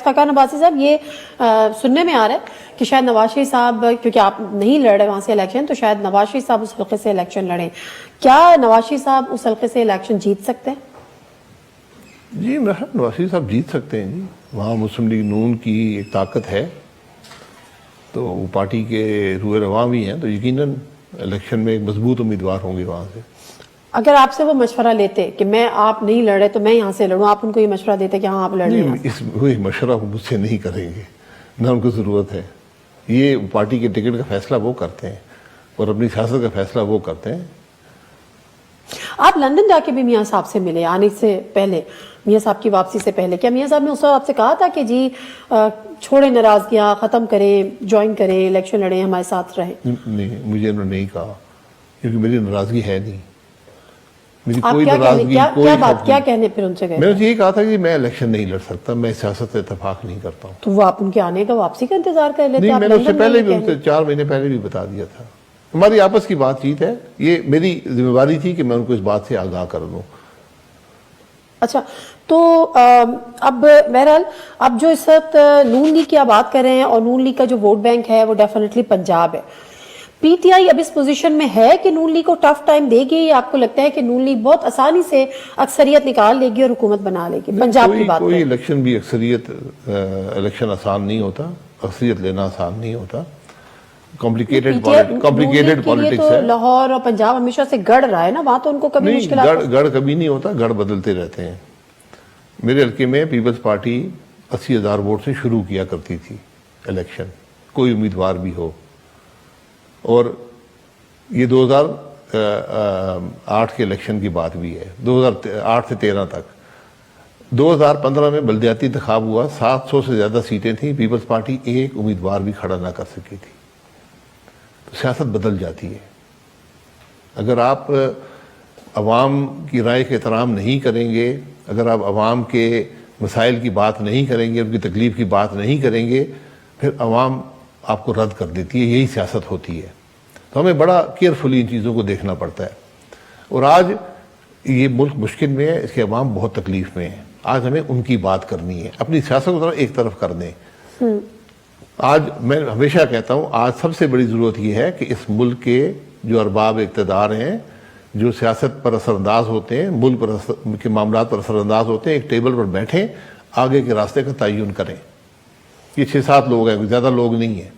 خاقان عباسی صاحب، یہ سننے میں آ رہا ہے کہ شاید نواز شریف صاحب، کیونکہ آپ نہیں لڑ رہے وہاں سے الیکشن، تو شاید نواز شریف صاحب اس حلقے سے الیکشن لڑیں. کیا نواز شریف صاحب اس حلقے سے الیکشن جیت سکتے ہیں؟ جی نواز شریف صاحب جیت سکتے ہیں. جی وہاں مسلم لیگ نون کی ایک طاقت ہے، تو وہ پارٹی کے روح رواں بھی ہیں، تو یقیناً الیکشن میں ایک مضبوط امیدوار ہوں گے وہاں سے. اگر آپ سے وہ مشورہ لیتے کہ میں آپ نہیں لڑ رہے تو میں یہاں سے لڑوں، آپ ان کو یہ مشورہ دیتے کہ ہاں آپ لڑ رہے ہیں؟ اس مشورہ وہ مجھ سے نہیں کریں گے، نہ ان کو ضرورت ہے. یہ پارٹی کے ٹکٹ کا فیصلہ وہ کرتے ہیں اور اپنی سیاست کا فیصلہ وہ کرتے ہیں. آپ لندن جا کے بھی میاں صاحب سے ملے آنے سے پہلے، میاں صاحب کی واپسی سے پہلے، کیا میاں صاحب نے اس وقت آپ سے کہا تھا کہ جی چھوڑیں ناراضگیاں، ختم کریں، جوائن کریں، الیکشن لڑیں، ہمارے ساتھ رہیں؟ نہیں، مجھے انہوں نے نہیں کہا، کیونکہ میری ناراضگی ہے نہیں. میری آپ کوئی کیا ناراضگی، کیا بات کیا کہنے پھر ان سے گئے؟ میں نے یہی کہا تھا کہ میں الیکشن نہیں لڑ سکتا، میں سیاست سے اتفاق نہیں کرتا ہوں. تو وہ آپ ان کے آنے کا، واپسی کا انتظار کر لیتے؟ نہیں، میں نے اس سے پہلے بھی ان سے 4 مہینے پہلے بھی بتا دیا تھا. ہماری آپس کی بات چیت ہے، یہ میری ذمہ داری تھی کہ میں ان کو اس بات سے آگاہ کر دوں. اچھا، تو اب بہرحال اب جو اس وقت نون لیگ کی آپ بات کر رہے ہیں، اور نون لیگ کا جو ووٹ بینک ہے وہ ڈیفینیٹلی پنجاب ہے. پی ٹی آئی اب اس پوزیشن میں ہے کہ نون لیگ کو ٹف ٹائم دے گی، یا آپ کو لگتا ہے کہ نون لیگ بہت آسانی سے اکثریت نکال لے گی اور حکومت بنا لے گی؟ پنجاب کی بات کوئی الیکشن بھی الیکشن آسان نہیں ہوتا، اکثریت لینا آسان نہیں ہوتا. کمپلیکیٹڈ پالیٹکس ہے. لاہور اور پنجاب ہمیشہ سے گڑھ رہا ہے نا، وہاں تو ان کو کبھی مشکلات گڑھ کبھی نہیں ہوتا، گڑھ بدلتے رہتے ہیں. میرے حلقے میں پیپلز پارٹی 80,000 ووٹ سے شروع کیا کرتی تھی الیکشن، کوئی امیدوار بھی ہو. اور یہ 2008 کے الیکشن کی بات بھی ہے، 2008 سے 13 تک. 2015 میں بلدیاتی انتخاب ہوا، 700 سے زیادہ سیٹیں تھیں، پیپلز پارٹی ایک امیدوار بھی کھڑا نہ کر سکی تھی. تو سیاست بدل جاتی ہے. اگر آپ عوام کی رائے کا احترام نہیں کریں گے، اگر آپ عوام کے مسائل کی بات نہیں کریں گے، ان کی تکلیف کی بات نہیں کریں گے، پھر عوام آپ کو رد کر دیتی ہے. یہی سیاست ہوتی ہے. تو ہمیں بڑا کیئرفلی ان چیزوں کو دیکھنا پڑتا ہے. اور آج یہ ملک مشکل میں ہے، اس کے عوام بہت تکلیف میں ہیں. آج ہمیں ان کی بات کرنی ہے، اپنی سیاست کو ایک طرف کر دیں. آج میں ہمیشہ کہتا ہوں، آج سب سے بڑی ضرورت یہ ہے کہ اس ملک کے جو ارباب اقتدار ہیں، جو سیاست پر اثر انداز ہوتے ہیں، ملک کے معاملات پر اثر انداز ہوتے ہیں، ایک ٹیبل پر بیٹھیں، آگے کے راستے کا تعین کریں. یہ 6-7 لوگ ہیں، زیادہ لوگ نہیں ہیں.